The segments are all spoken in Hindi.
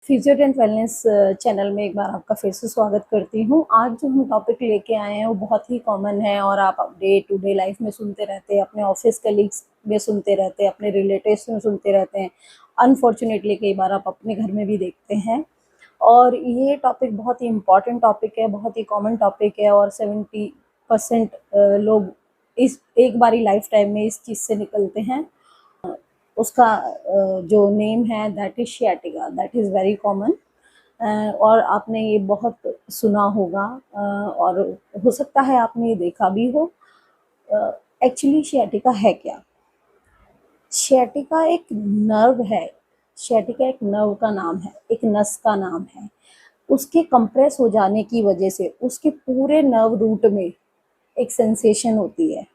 फिजियोडेंट वेलनेस चैनल में एक बार आपका फिर से स्वागत करती हूँ। आज जो हम टॉपिक लेके आए हैं वो बहुत ही कॉमन है और आप डे टू डे लाइफ में सुनते रहते हैं, अपने ऑफिस कलीग्स में सुनते रहते हैं, अपने रिलेटिव्स में सुनते रहते हैं। अनफॉर्चुनेटली कई बार आप अपने घर में भी देखते हैं। और ये टॉपिक बहुत ही इम्पॉर्टेंट टॉपिक है, बहुत ही कॉमन टॉपिक है और 70% लोग इस एक बारी लाइफ टाइम में इस चीज़ से निकलते हैं। उसका जो नेम है that is sciatica, that is very common. और आपने ये बहुत सुना होगा और हो सकता है आपने ये देखा भी हो। एक्चुअली शियाटिका है क्या? शियाटिका एक नर्व है। शियाटिका एक नर्व का नाम है, एक नस का नाम है। उसके कंप्रेस हो जाने की वजह से उसके पूरे नर्व रूट में एक सेंसेशन होती है,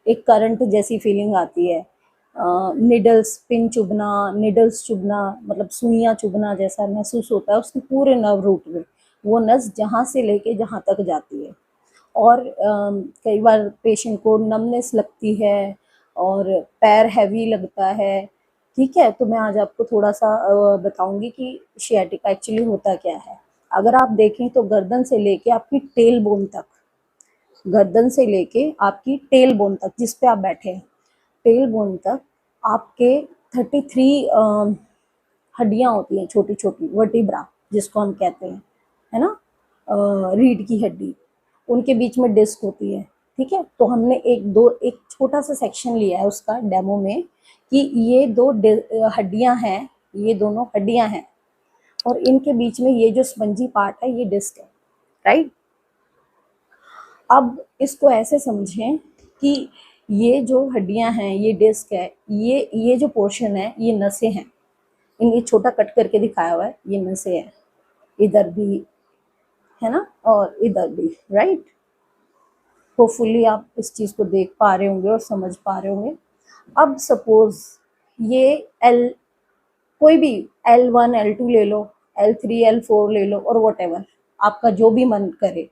एक करंट जैसी फीलिंग आती है। निडल्स पिन चुभना, निडल्स चुभना मतलब सुइयाँ चुभना जैसा महसूस होता है उसके पूरे नर्व रूट में। वो नस जहाँ से लेके जहाँ तक जाती है। और कई बार पेशेंट को नमनेस लगती है और पैर हैवी लगता है। ठीक है, तो मैं आज आपको थोड़ा सा बताऊंगी कि शियाटिका एक्चुअली होता क्या है। अगर आप देखें तो गर्दन से लेके आपकी टेल बोन तक, गर्दन से लेके आपकी टेल बोन तक जिस पे आप बैठे हैं, टेल बोन तक आपके 33 हड्डियां होती हैं, छोटी छोटी वर्टिब्रा जिसको हम कहते हैं, है ना, रीढ़ की हड्डी। उनके बीच में डिस्क होती है। ठीक है, तो हमने एक छोटा सा सेक्शन लिया है उसका डेमो में कि ये दो हड्डियां हैं, ये दोनों हड्डियां हैं और इनके बीच में ये जो स्पंजी पार्ट है ये डिस्क है, राइट। अब इसको ऐसे समझें कि ये जो हड्डियां हैं, ये डिस्क है, ये जो पोर्शन है ये नसें हैं। ये छोटा कट करके दिखाया हुआ है, ये नसें हैं, इधर भी है ना और इधर भी, राइट। होपफुली आप इस चीज़ को देख पा रहे होंगे और समझ पा रहे होंगे। अब सपोज ये एल, कोई भी L1 L2 ले लो, L3 L4 ले लो और वॉटेवर आपका जो भी मन करे।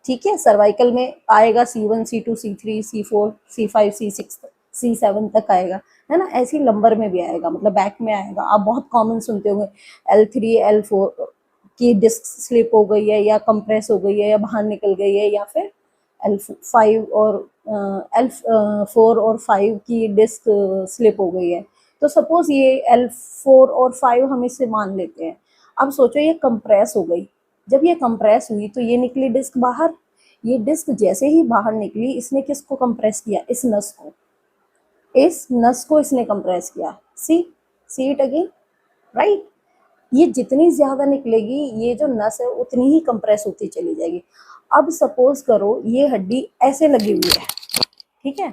ठीक है, सर्वाइकल में आएगा C1 C2 C3 C4 C5 C6 C7 तक आएगा, है ना। ऐसी लंबर में भी आएगा, मतलब बैक में आएगा। आप बहुत कॉमन सुनते होंगे L3 L4 की डिस्क स्लिप हो गई है या कंप्रेस हो गई है या बाहर निकल गई है, या फिर L5 और L4 और 5 की डिस्क स्लिप हो गई है। तो सपोज ये L4 और 5 हम इसे मान लेते हैं। अब सोचो ये कंप्रेस हो गई, जब ये कंप्रेस हुई तो ये निकली डिस्क बाहर। ये डिस्क जैसे ही बाहर निकली, इसने किसको कंप्रेस किया? इस नस को, इस नस को इसने कंप्रेस किया। See it again, right. ये जितनी ज्यादा निकलेगी, ये जो नस है उतनी ही कंप्रेस होती चली जाएगी। अब सपोज करो ये हड्डी ऐसे लगी हुई है, ठीक है,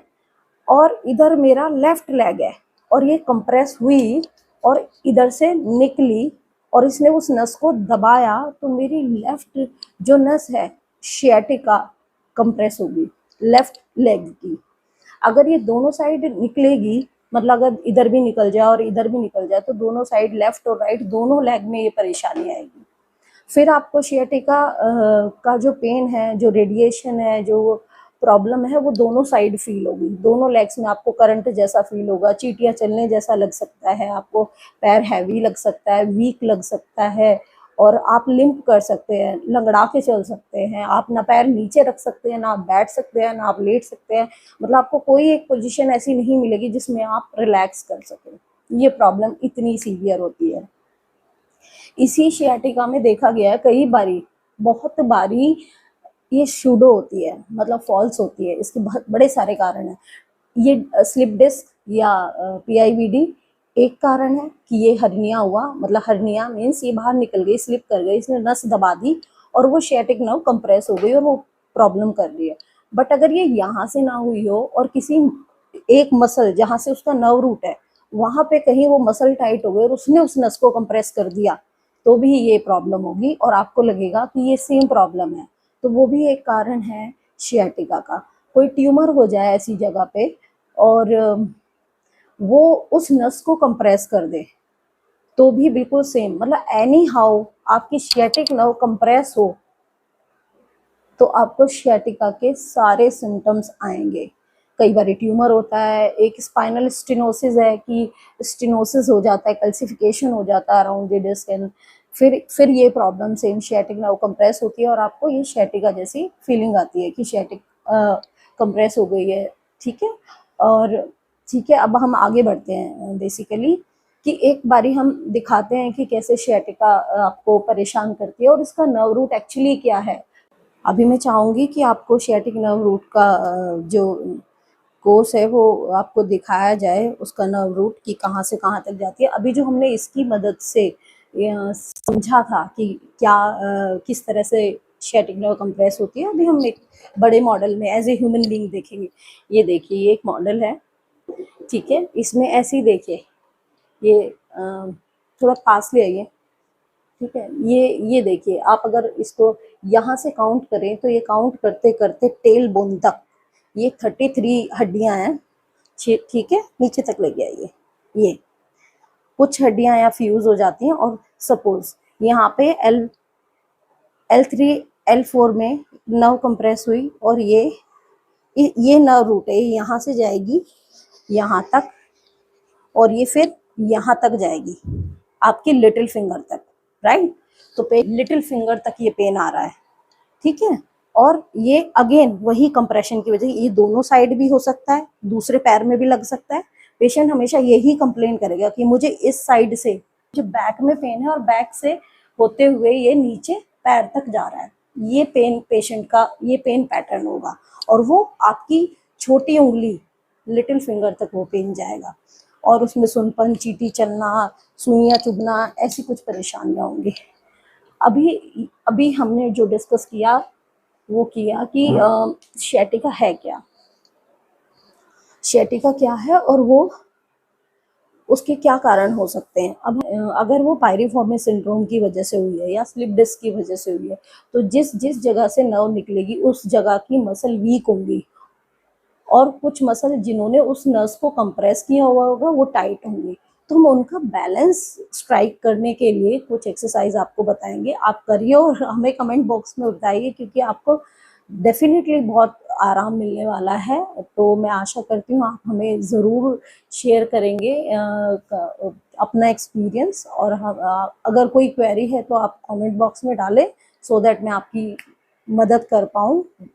और इधर मेरा लेफ्ट लेग है और ये कंप्रेस हुई और इधर से निकली और इसने उस नस को दबाया, तो मेरी लेफ्ट जो नस है शियाटिका कंप्रेस होगी लेफ्ट लेग की। अगर ये दोनों साइड निकलेगी, मतलब अगर इधर भी निकल जाए और इधर भी निकल जाए, तो दोनों साइड लेफ्ट और राइट दोनों लेग में ये परेशानी आएगी। फिर आपको शियाटिका का जो पेन है, जो रेडिएशन है, जो प्रॉब्लम है, वो दोनों साइड फील होगी। दोनों लेग्स में आपको करंट जैसा फील होगा, चींटियां चलने जैसा लग सकता है, आपको पैर हैवी लग सकता है, वीक लग सकता है और आप लिम्प कर सकते हैं, लंगड़ा के चल सकते हैं। आप ना पैर नीचे रख सकते हैं, ना आप बैठ सकते हैं, ना आप लेट सकते हैं। मतलब आपको कोई एक पोजीशन ऐसी नहीं मिलेगी जिसमें आप रिलैक्स कर सकें। ये प्रॉब्लम इतनी सीवियर होती है। इसी शियाटिका में देखा गया है कई बारी, बहुत बारी ये शूडो होती है, मतलब फॉल्स होती है। इसके बहुत बड़े सारे कारण हैं। ये स्लिप डिस्क या PIVD एक कारण है कि ये हर्निया हुआ, मतलब हर्निया मीन्स ये बाहर निकल गई, स्लिप कर गई, इसने नस दबा दी और वो शियाटिक नर्व कंप्रेस हो गई और वो प्रॉब्लम कर रही है। बट अगर ये यहाँ से ना हुई हो और किसी एक मसल जहाँ से उसका नर्व रूट है वहां पे कहीं वो मसल टाइट हो गई और उसने उस नस को कंप्रेस कर दिया, तो भी ये प्रॉब्लम होगी और आपको लगेगा कि ये सेम प्रॉब्लम है। तो वो भी एक कारण है शियाटिका का। कोई ट्यूमर हो जाए ऐसी जगह पे और वो उस नस को कंप्रेस कर दे, तो भी बिल्कुल सेम, मतलब एनी हाउ आपकी शियाटिक नर्व कंप्रेस हो तो आपको शियाटिका के सारे सिम्टम्स आएंगे। कई बार ट्यूमर होता है, एक स्पाइनल स्टेनोसिस है कि स्टेनोसिस हो जाता है, कैल्सिफिकेशन हो जाता है अराउंड द डिस्क एंड फिर ये problem same sciatic nerve compress होती है और आपको ये sciatica जैसी फीलिंग आती है कि सियाटिक कंप्रेस हो गई है। ठीक है, और ठीक है, अब हम आगे बढ़ते हैं बेसिकली कि एक बारी हम दिखाते हैं कि कैसे sciatica आपको परेशान करती है और इसका नर्व रूट एक्चुअली क्या है। अभी मैं चाहूँगी कि आपको sciatic नर्व रूट का जो कोर्स है वो आपको दिखाया जाए, उसका नर्व रूट कि कहाँ से कहाँ तक जाती है। अभी जो हमने इसकी मदद से समझा था कि क्या किस तरह से sciatic नर्व कंप्रेस होती है, अभी हम एक बड़े मॉडल में एज ए ह्यूमन बीइंग देखेंगे। ये देखिए, ये एक मॉडल है, ठीक है, इसमें ऐसे ही देखिए, ये थोड़ा पास ले आइए, ठीक है, ये देखिए, आप अगर इसको यहाँ से काउंट करें तो ये काउंट करते करते टेल बोन तक ये 33 हड्डियां हैं, ठीक है, नीचे तक लेके आइए। ये कुछ हड्डियां यहाँ फ्यूज हो जाती हैं और सपोज यहाँ पे L3 L4 में नर्व कंप्रेस हुई और ये नर्व रूट है, यहाँ से जाएगी यहाँ तक और ये फिर यहाँ तक जाएगी आपके लिटिल फिंगर तक, राइट। तो लिटिल फिंगर तक ये पेन आ रहा है, ठीक है, और ये अगेन वही कंप्रेशन की वजह, ये दोनों साइड भी हो सकता है, दूसरे पैर में भी लग सकता है। पेशेंट हमेशा यही कंप्लेन करेगा कि मुझे इस साइड से जो बैक में पेन है और बैक से होते हुए ये नीचे पैर तक जा रहा है, ये पेन पेशेंट का ये पेन पैटर्न होगा और वो आपकी छोटी उंगली लिटिल फिंगर तक वो पेन जाएगा और उसमें सुनपन, चींटी चलना, सुइयां चुभना, ऐसी कुछ परेशानियां होंगी। अभी हमने जो डिस्कस किया वो किया कि sciatica है क्या, sciatica क्या है और वो उसके क्या कारण हो सकते हैं। अब अगर वो पायरिफॉर्मी सिंड्रोम की वजह से हुई है या स्लिप डिस्क की वजह से हुई है, तो जिस जिस जगह से नर्व निकलेगी उस जगह की मसल वीक होंगी और कुछ मसल जिन्होंने उस नर्व को कंप्रेस किया हुआ होगा वो टाइट होंगी। तो हम उनका बैलेंस स्ट्राइक करने के लिए कुछ एक्सरसाइज आपको बताएंगे, आप करिए और हमें कमेंट बॉक्स में बताइए, क्योंकि आपको डेफिनेटली बहुत आराम मिलने वाला है। तो मैं आशा करती हूँ आप हमें ज़रूर शेयर करेंगे अपना एक्सपीरियंस, और हम अगर कोई क्वेरी है तो आप कमेंट बॉक्स में डालें सो दैट मैं आपकी मदद कर पाऊँ।